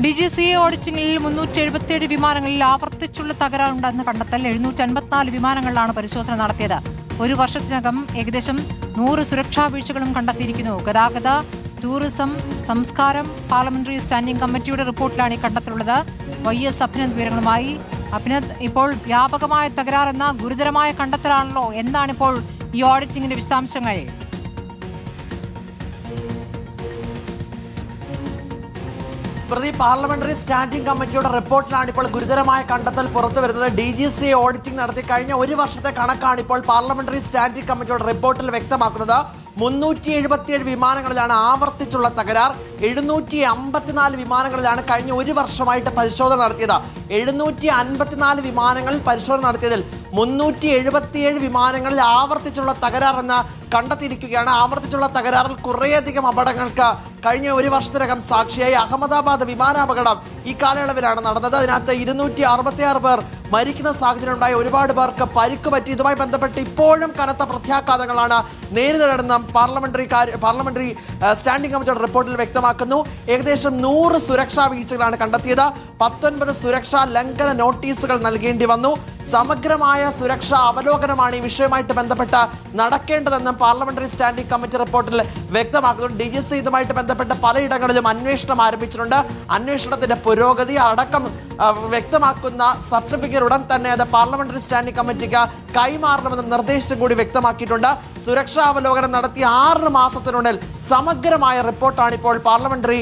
DGCA ഓഡിറ്റിംഗിൽ 377 വിമാനങ്ങളിൽ ആവർത്തിച്ചുള്ള തകരാറുണ്ടെന്ന് കണ്ടെത്തൽ. 754 വിമാനങ്ങളിലാണ് പരിശോധന നടത്തിയത്. ഒരു വർഷത്തിനകം ഏകദേശം 100 സുരക്ഷാ വീഴ്ചകളും കണ്ടെത്തിയിരിക്കുന്നു. ഗതാഗത, ടൂറിസം, സംസ്കാരം പാർലമെന്ററി സ്റ്റാൻഡിംഗ് കമ്മിറ്റിയുടെ റിപ്പോർട്ടിലാണ് ഈ കണ്ടെത്തലുള്ളത്. YS അഭിനന്ദ് വിവരങ്ങളുമായി. അഭിനന്ദ്, ഇപ്പോൾ വ്യാപകമായ തകരാറെന്ന ഗുരുതരമായ കണ്ടെത്തലാണല്ലോ. എന്താണിപ്പോൾ ഈ ഓഡിറ്റിംഗിന്റെ വിശദാംശങ്ങൾ? പാർലമെന്ററി സ്റ്റാൻഡിംഗ് കമ്മിറ്റിയുടെ റിപ്പോർട്ടിലാണ് ഇപ്പോൾ ഗുരുതരമായ കണ്ടെത്തൽ പുറത്തു വരുന്നത്. DGCA ഓഡിറ്റിംഗ് നടത്തി കഴിഞ്ഞ ഒരു വർഷത്തെ കണക്കാണ് ഇപ്പോൾ പാർലമെന്ററി സ്റ്റാൻഡിംഗ് കമ്മിറ്റിയുടെ റിപ്പോർട്ടിൽ വ്യക്തമാക്കുന്നത്. 377 വിമാനങ്ങളിലാണ് ആവർത്തിച്ചുള്ള തകരാർ. 754 വിമാനങ്ങളിലാണ് കഴിഞ്ഞ ഒരു വർഷമായിട്ട് പരിശോധന നടത്തിയത്. 754 വിമാനങ്ങളിൽ പരിശോധന നടത്തിയതിൽ 377 വിമാനങ്ങളിൽ ആവർത്തിച്ചുള്ള തകരാർ എന്ന് കണ്ടെത്തിയിരിക്കുകയാണ്. ആവർത്തിച്ചുള്ള തകരാറിൽ കുറേയധികം അപകടങ്ങൾക്ക് കഴിഞ്ഞ ഒരു വർഷത്തിനകം സാക്ഷിയായി. അഹമ്മദാബാദ് വിമാനാപകടം ഈ കാലയളവിലാണ് നടന്നത്. അതിനകത്ത് 266 പേർ മരിക്കുന്ന സാഹചര്യം ഉണ്ടായി. ഒരുപാട് പേർക്ക് പരിക്ക് പറ്റി. ഇതുമായി ബന്ധപ്പെട്ട് ഇപ്പോഴും കനത്ത പ്രത്യാഘാതങ്ങളാണ് നേരിടുന്നതെന്ന് പാർലമെന്ററി സ്റ്റാൻഡിംഗ് കമ്മിറ്റിയുടെ റിപ്പോർട്ടിൽ വ്യക്തമാക്കുന്നു. ഏകദേശം 100 സുരക്ഷാ വീഴ്ചകളാണ് കണ്ടെത്തിയത്. 19 സുരക്ഷാ ലംഘന നോട്ടീസുകൾ നൽകേണ്ടി വന്നു. സമഗ്രമായ സുരക്ഷാ അവലോകനമാണ് ഈ വിഷയവുമായിട്ട് ബന്ധപ്പെട്ട് നടക്കേണ്ടതെന്നും പാർലമെന്ററി സ്റ്റാൻഡിംഗ് കമ്മിറ്റി റിപ്പോർട്ടിൽ വ്യക്തമാക്കുന്നു. DGCA ഇതുമായിട്ട് ബന്ധപ്പെട്ട് പലയിടങ്ങളിലും അന്വേഷണം ആരംഭിച്ചിട്ടുണ്ട്. അന്വേഷണത്തിന്റെ പുരോഗതി അടക്കം വ്യക്തമാക്കുന്ന സർട്ടിഫിക്കറ്റ് ഉടൻ തന്നെ അത് പാർലമെന്ററി സ്റ്റാൻഡിംഗ് കമ്മിറ്റിക്ക് കൈമാറണമെന്ന നിർദ്ദേശം കൂടി വ്യക്തമാക്കിയിട്ടുണ്ട്. സുരക്ഷാ അവലോകനം നടത്തി 6 മാസത്തിനുള്ളിൽ സമഗ്രമായ റിപ്പോർട്ടാണ് ഇപ്പോൾ പാർലമെന്ററി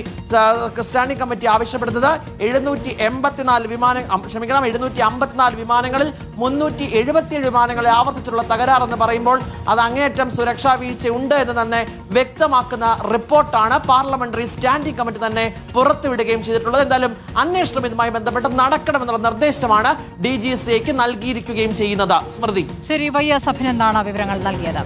സ്റ്റാൻഡിംഗ് കമ്മിറ്റി ആവശ്യപ്പെടുന്നത്. 754 വിമാനങ്ങളിൽ 377 വിമാനങ്ങളെ ആവർത്തിച്ചുള്ള തകരാറെന്ന് പറയുമ്പോൾ അത് അങ്ങേയറ്റം സുരക്ഷാ വീഴ്ച ഉണ്ട് എന്ന് തന്നെ വ്യക്തമാക്കുന്ന റിപ്പോർട്ടാണ് പാർലമെന്ററി സ്റ്റാൻഡിംഗ് കമ്മിറ്റി തന്നെ പുറത്തുവിടുകയും ചെയ്തിട്ടുള്ളത്. എന്തായാലും അന്വേഷണം ഇതുമായി ബന്ധപ്പെട്ട് നടക്കണമെന്നുള്ള നിർദ്ദേശമാണ് DGCAക്ക് നൽകിയിരിക്കുകയും ചെയ്യുന്നത്. സ്മൃതി, ശരി. YS അഭിനന്ദാണ് വിവരങ്ങൾ നൽകിയത്.